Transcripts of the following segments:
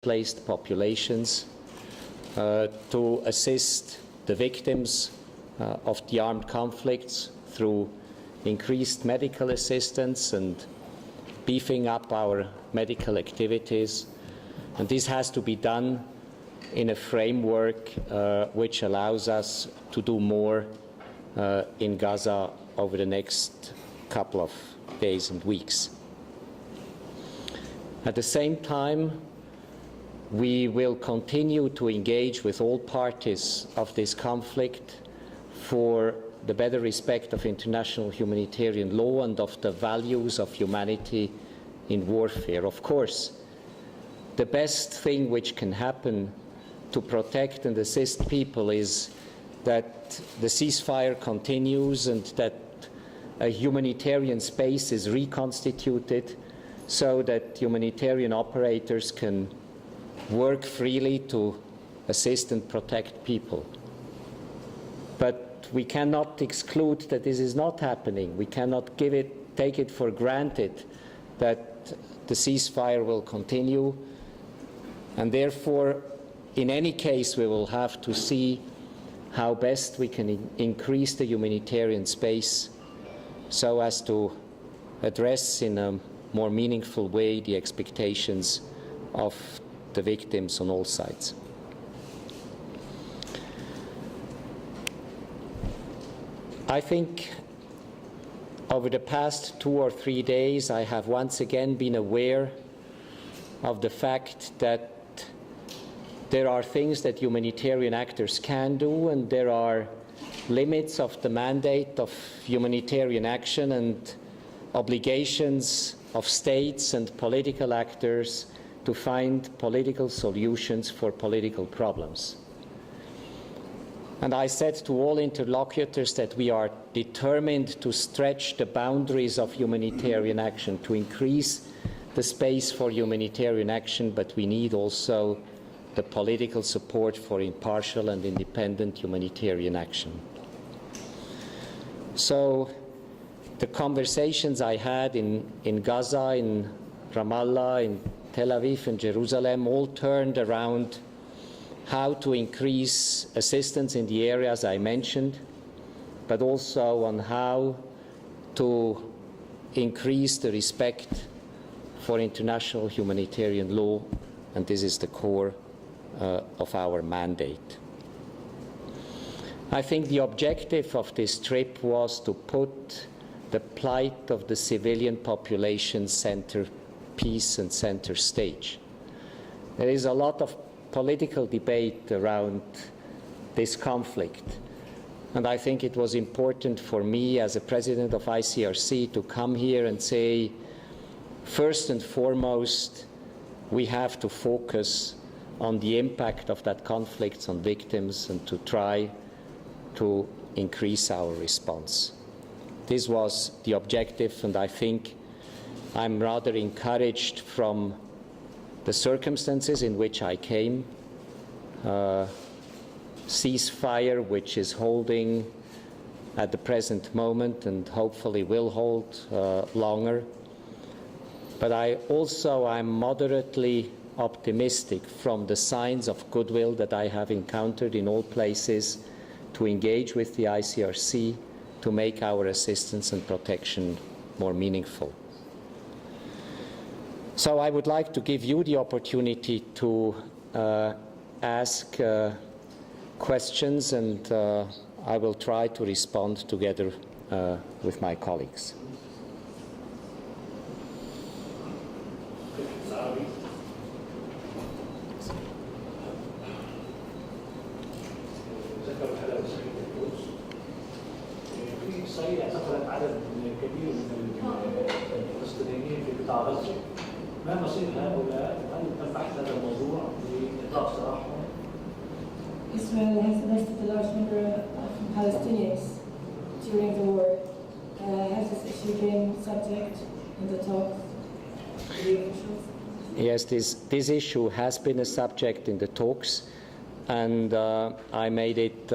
displaced populations, to assist the victims of the armed conflicts through increased medical assistance and beefing up our medical activities. And this has to be done in a framework which allows us to do more in Gaza over the next couple of days and weeks. At the same time, we will continue to engage with all parties of this conflict for the better respect of international humanitarian law and of the values of humanity in warfare. Of course, the best thing which can happen to protect and assist people is that the ceasefire continues and that a humanitarian space is reconstituted so that humanitarian operators can work freely to assist and protect people. But we cannot exclude that this is not happening. We cannot take it for granted that the ceasefire will continue, and therefore, in any case, we will have to see how best we can increase the humanitarian space so as to address in a more meaningful way the expectations of the victims on all sides. I think over the past 2 or 3 days I have once again been aware of the fact that there are things that humanitarian actors can do, and there are limits of the mandate of humanitarian action and obligations of states and political actors to find political solutions for political problems. And I said to all interlocutors that we are determined to stretch the boundaries of humanitarian action, to increase the space for humanitarian action, but we need also the political support for impartial and independent humanitarian action. So the conversations I had in Gaza, in Ramallah, in Tel Aviv and Jerusalem all turned around how to increase assistance in the areas I mentioned, but also on how to increase the respect for international humanitarian law, and this is the core of our mandate. I think the objective of this trip was to put the plight of the civilian population center piece and center stage. There is a lot of political debate around this conflict, and I think it was important for me as a president of ICRC to come here and say, first and foremost, we have to focus on the impact of that conflict on victims and to try to increase our response. This was the objective, and I think I'm rather encouraged from the circumstances in which I came. Ceasefire, which is holding at the present moment and hopefully will hold longer. But I'm moderately optimistic from the signs of goodwill that I have encountered in all places to engage with the ICRC to make our assistance and protection more meaningful. So I would like to give you the opportunity to ask questions, and I will try to respond together with my colleagues. ما مصير هؤلاء؟ هل تم بحث هذا الموضوع لإطلاق سراحهم؟ Israel has arrested a large number of Palestinians during the war. Has this issue been subject in the talks with the officials? Yes, this issue has been a subject in the talks, and I made it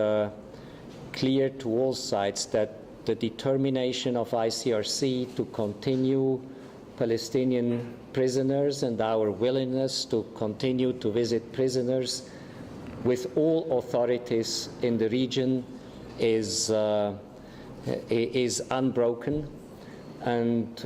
clear to all sides that the determination of ICRC to continue Palestinian prisoners and our willingness to continue to visit prisoners with all authorities in the region is unbroken, and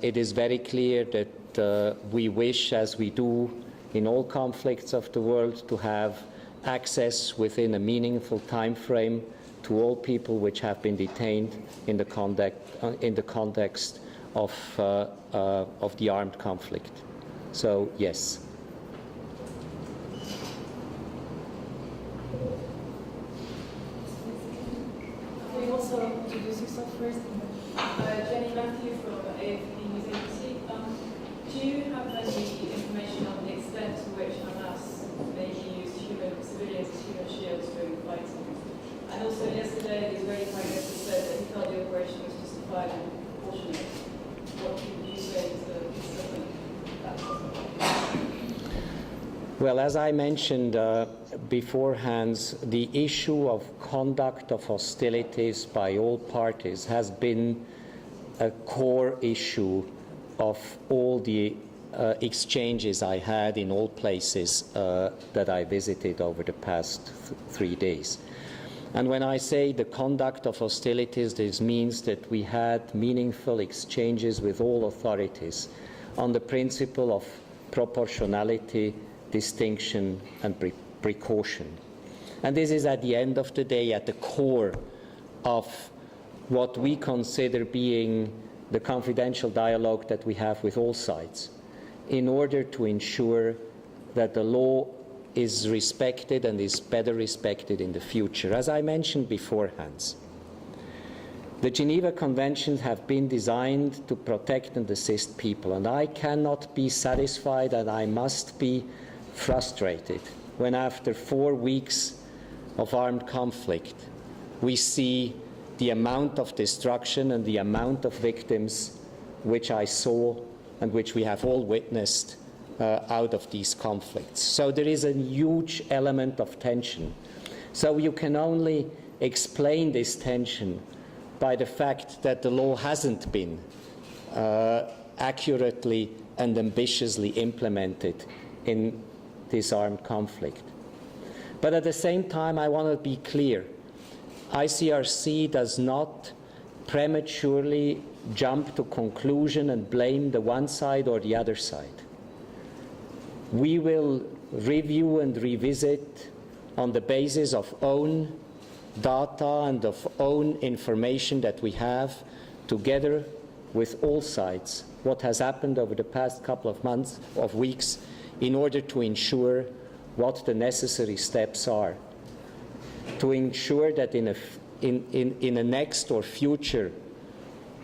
it is very clear that we wish, as we do in all conflicts of the world, to have access within a meaningful time frame to all people which have been detained in the context of the armed conflict. So, yes. Can you also introduce yourself first? Jenny Matthew from AFP News Agency. Do you have any information on the extent to which Hamas may use civilians as human shields during fighting? And also yesterday, the Israeli Prime Minister said that he felt the operation was justified and proportionate. What would you say to that? Well, as I mentioned beforehand, the issue of conduct of hostilities by all parties has been a core issue of all the exchanges I had in all places that I visited over the past 3 days. And when I say the conduct of hostilities, this means that we had meaningful exchanges with all authorities on the principle of proportionality, distinction, and precaution. And this is, at the end of the day, at the core of what we consider being the confidential dialogue that we have with all sides, in order to ensure that the law is respected and is better respected in the future. As I mentioned beforehand, the Geneva Conventions have been designed to protect and assist people, and I cannot be satisfied and I must be frustrated when, after 4 weeks of armed conflict, we see the amount of destruction and the amount of victims which I saw and which we have all witnessed out of these conflicts. So there is a huge element of tension. So you can only explain this tension by the fact that the law hasn't been accurately and ambitiously implemented in this armed conflict. But at the same time, I want to be clear. ICRC does not prematurely jump to conclusion and blame the one side or the other side. We will review and revisit on the basis of own data and of own information that we have, together with all sides, what has happened over the past couple of months, of weeks, in order to ensure what the necessary steps are to ensure that in a next or future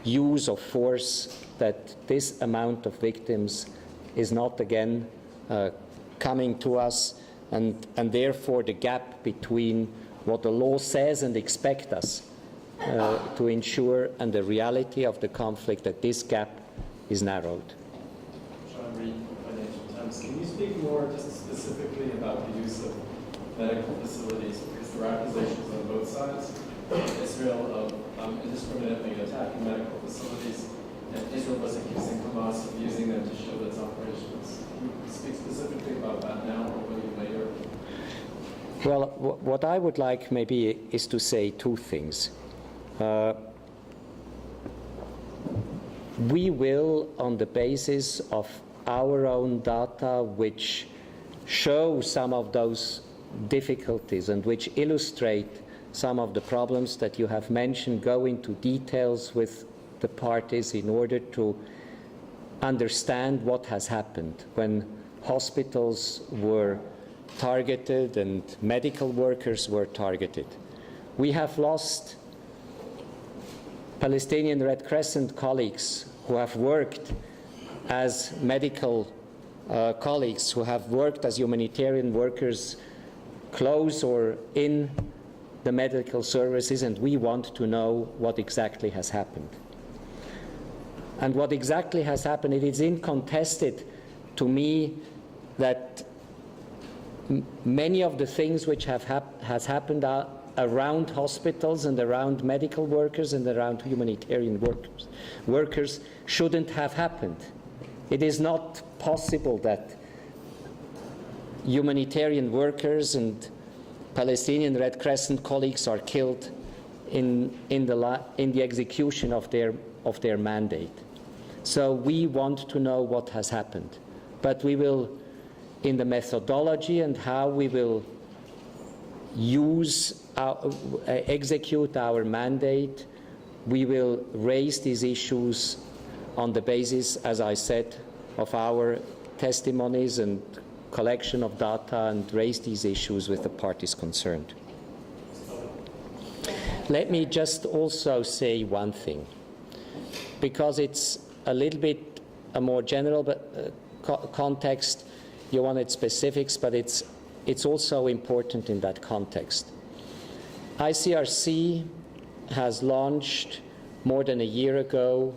use of force, that this amount of victims is not again coming to us, and therefore the gap between what the law says and expects us to ensure and the reality of the conflict, that this gap is narrowed. Sean Reed, Financial Times. Can you speak more just specifically about the use of medical facilities? Because there are accusations on both sides. Israel of indiscriminately attacking medical facilities, and Israel was accusing Hamas of using them to shield its operations. Can you speak specifically about that now, or will you later? Well, what I would like maybe is to say two things. We will, on the basis of our own data, which show some of those difficulties and which illustrate some of the problems that you have mentioned, go into details with the parties in order to understand what has happened when hospitals were targeted and medical workers were targeted. We have lost Palestinian Red Crescent colleagues who have worked as medical colleagues, who have worked as humanitarian workers close or in the medical services, and we want to know what exactly has happened. And what exactly has happened, it is incontested to me that many of the things which has happened around hospitals and around medical workers and around humanitarian workers shouldn't have happened. It is not possible that humanitarian workers and Palestinian Red Crescent colleagues are killed in the execution of their mandate. So we want to know what has happened. But we will, in the methodology and how we will execute our mandate, we will raise these issues on the basis, as I said, of our testimonies and collection of data, and raise these issues with the parties concerned. Let me just also say one thing, because it's a little bit a more general context. You wanted specifics, but it's also important in that context. ICRC has launched more than a year ago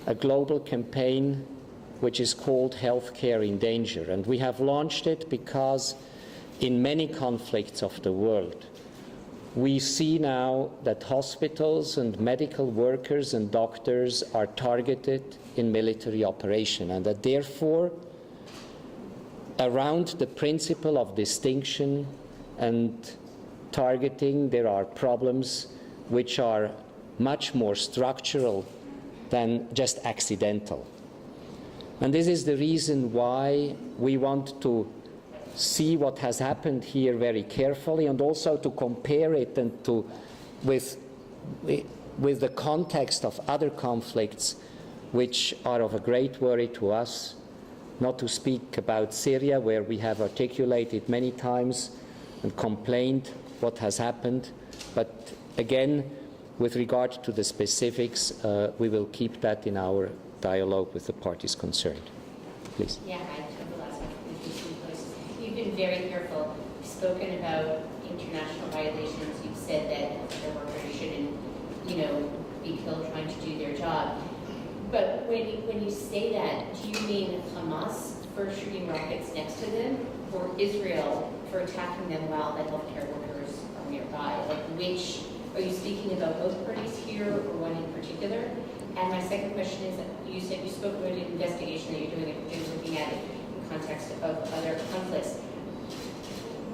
a global campaign which is called Healthcare in Danger. And we have launched it because in many conflicts of the world, we see now that hospitals and medical workers and doctors are targeted in military operation, and that therefore, around the principle of distinction and targeting, there are problems which are much more structural than just accidental. And this is the reason why we want to see what has happened here very carefully, and also to compare it and with the context of other conflicts which are of a great worry to us, not to speak about Syria, where we have articulated many times and complained what has happened. But again, with regard to the specifics, we will keep that in our dialogue with the parties concerned. Please. Yeah, you've been very careful. You've spoken about international violations. You've said that healthcare workers shouldn't, be killed trying to do their job. But when you say that, do you mean Hamas for shooting rockets next to them, or Israel for attacking them while the healthcare workers are nearby? Like, which are you speaking about? Both parties here, or one in particular? And my second question is, you said you spoke about an investigation that you're doing, looking at it in context of other conflicts.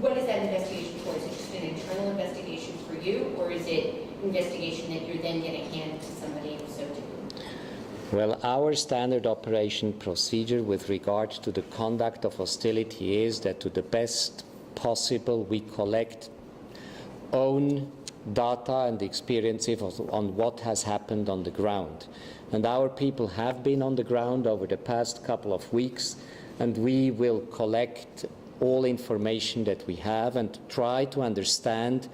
What is that investigation for? Is it just an internal investigation for you, or is it investigation that you're then going to hand to somebody who's so to? Well, our standard operation procedure with regard to the conduct of hostility is that to the best possible we collect own data and experiences on what has happened on the ground. And our people have been on the ground over the past couple of weeks, and we will collect all information that we have and try to understand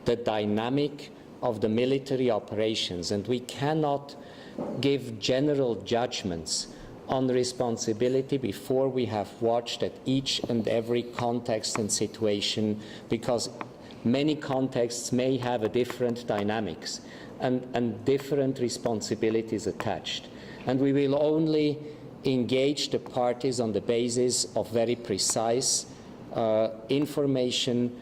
the dynamic of the military operations. And we cannot give general judgments on responsibility before we have watched at each and every context and situation, because many contexts may have a different dynamics and different responsibilities attached. And we will only engage the parties on the basis of very precise information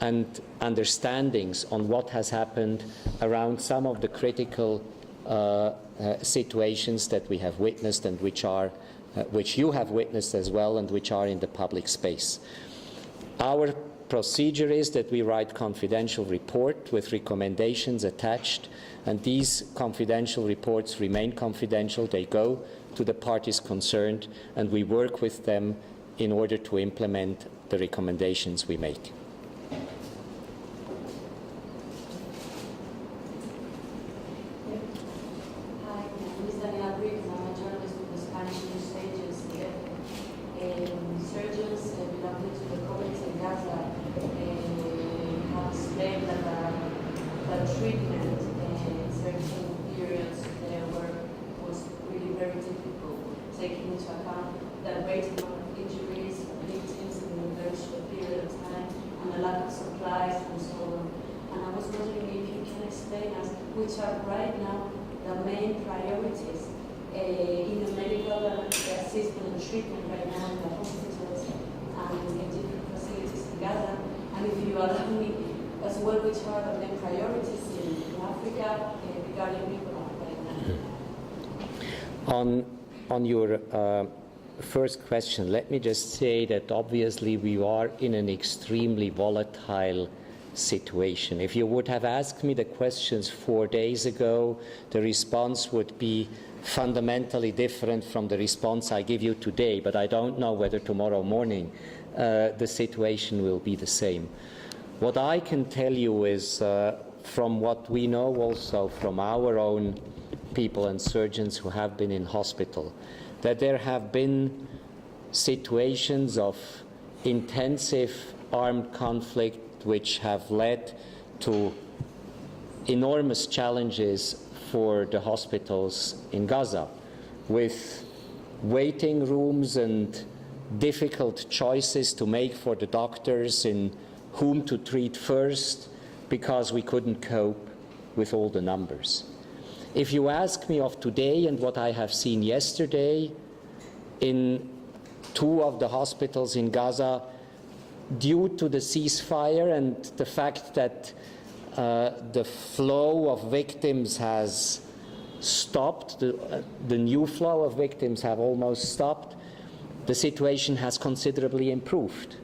and understandings on what has happened around some of the critical situations that we have witnessed and which you have witnessed as well, and which are in the public space. Our procedure is that we write confidential report with recommendations attached, and these confidential reports remain confidential. They go to the parties concerned, and we work with them in order to implement the recommendations we make. on your first question, let me just say that obviously we are in an extremely volatile situation. If you would have asked me the questions 4 days ago, the response would be fundamentally different from the response I give you today, but I don't know whether tomorrow morning the situation will be the same. What I can tell you is, from what we know also from our own people and surgeons who have been in hospital, that there have been situations of intensive armed conflict which have led to enormous challenges for the hospitals in Gaza, with waiting rooms and difficult choices to make for the doctors in whom to treat first, because we couldn't cope with all the numbers. If you ask me of today and what I have seen yesterday in 2 of the hospitals in Gaza, due to the ceasefire and the fact that the flow of victims has stopped, the new flow of victims have almost stopped, the situation has considerably improved.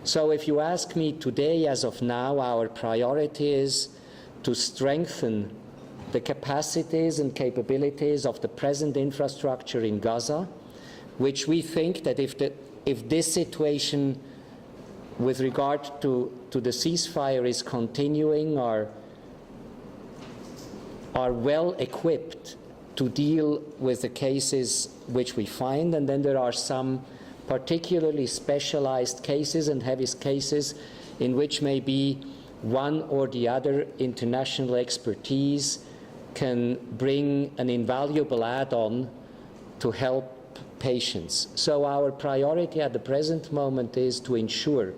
So if you ask me today, as of now, our priority is to strengthen the capacities and capabilities of the present infrastructure in Gaza, which we think that if this situation with regard to the ceasefire is continuing, are well equipped to deal with the cases which we find. And then there are some particularly specialized cases and heavy cases in which maybe one or the other international expertise can bring an invaluable add-on to help patients. So our priority at the present moment is to ensure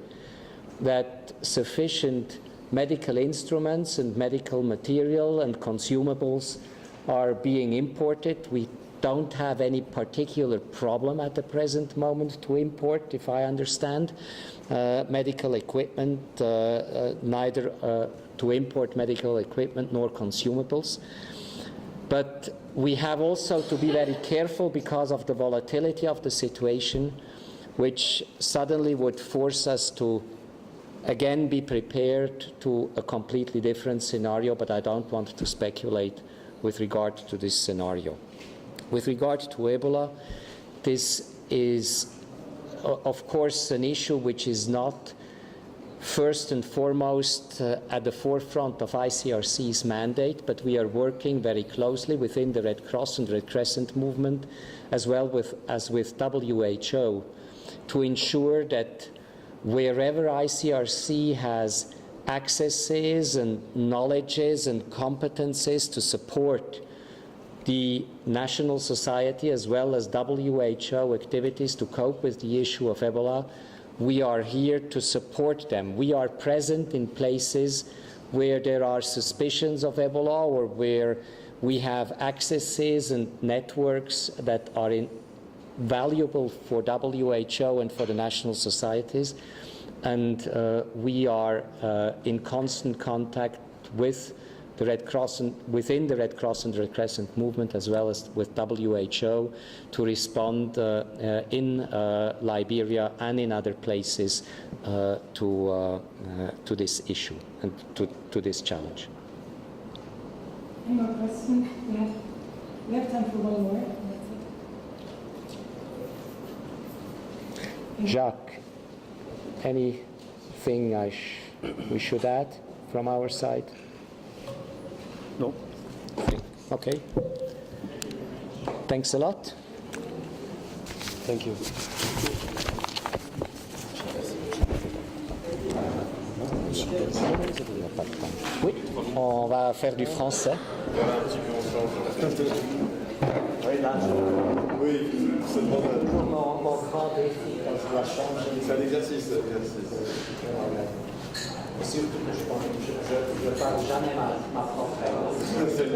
that sufficient medical instruments and medical material and consumables are being imported. We don't have any particular problem at the present moment to import, if I understand, medical equipment, neither to import medical equipment nor consumables. But we have also to be very careful because of the volatility of the situation, which suddenly would force us to again be prepared to a completely different scenario, but I don't want to speculate with regard to this scenario. With regard to Ebola, this is of course an issue which is not first and foremost at the forefront of ICRC's mandate, but we are working very closely within the Red Cross and Red Crescent movement, as well as with WHO, to ensure that wherever ICRC has accesses and knowledges and competences to support the national society as well as WHO activities to cope with the issue of Ebola, we are here to support them. We are present in places where there are suspicions of Ebola or where we have accesses and networks that are valuable for WHO and for the national societies. And we are in constant contact with the Red Cross and within the Red Cross and Red Crescent movement, as well as with WHO, to respond in Liberia and in other places to this issue and to this challenge. Any more questions? We have time for one more. Jacques, anything we should add from our side? No. Okay. Thanks a lot. Thank you. Oui, on va faire du français. Oui, c'est bon. Mon grand défi, quand je dois changer. C'est un exercice. Surtout que je ne parle jamais ma propre langue. C'est le